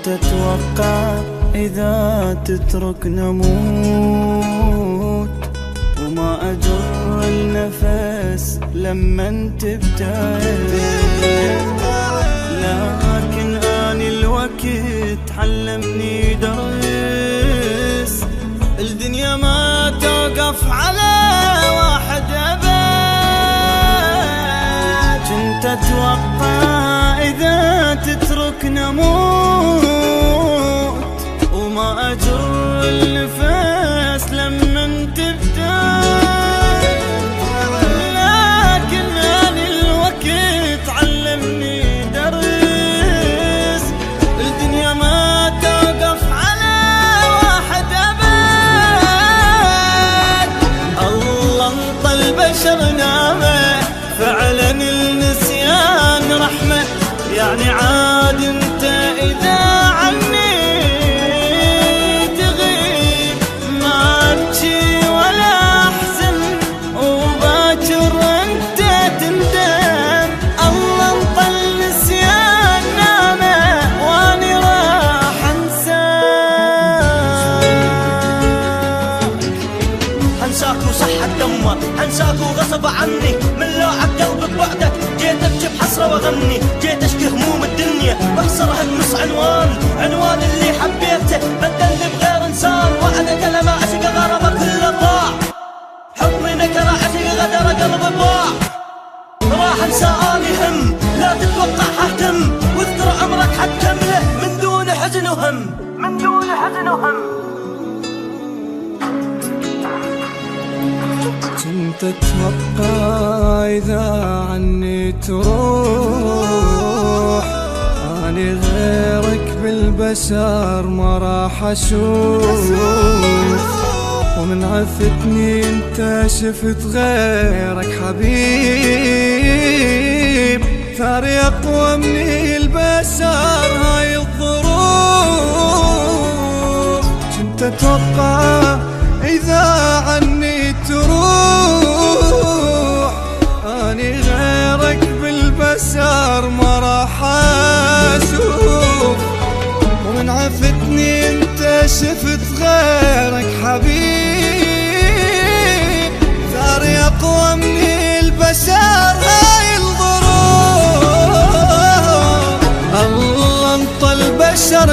تتوقع إذا تترك نموت، وما أجر النفس لما تبتعد. لكن آني الوقت علمني درس، الدنيا ما توقف على واحد أبد. كنت أتوقع إذا تترك نموت، وما أجر النفس لما تبتعد. لكن آني الوقت علمني درس، الدنيا ما توقف على واحد أبد. الله انطى البشر نعمة، فعلا النسيان رحمة. يعني عاد انت إذا عني تغيب، ما أبكي ولا أحزن، وباكر انت تندم. الله انطى النسيان نعمة، واني راح انساك وصح الدمر، انساك وغصب عني، من لوعة قلب ببعدك جيت ابكي بحسرة واغني. جيت اشكي هموم الدنيا واخسر همس عنوان اللي حبيته بدلني بغير انسان. وعدك لما عشق غربه كله ضاع، حضني نكره عشق غدر قلب باع. راح انسى اني هم، لا تتوقع حتم، واذكر عمرك حتكمله من دون حزن وهم. كنت أتوقع إذا عني تروح، أني غيرك بالبشر ما راح أشوف. ومن عفتني انت شفت غيرك حبيب، ثاري أقوى من البشر هاي الظروف. كنت أتوقع إذا عني تروح، أني غيرك بالبشر ما راح أشوف. ومن عفتني انت شفت غيرك حبيب، ثاري أقوى من البشر هاي الظروف. الله انطى البشر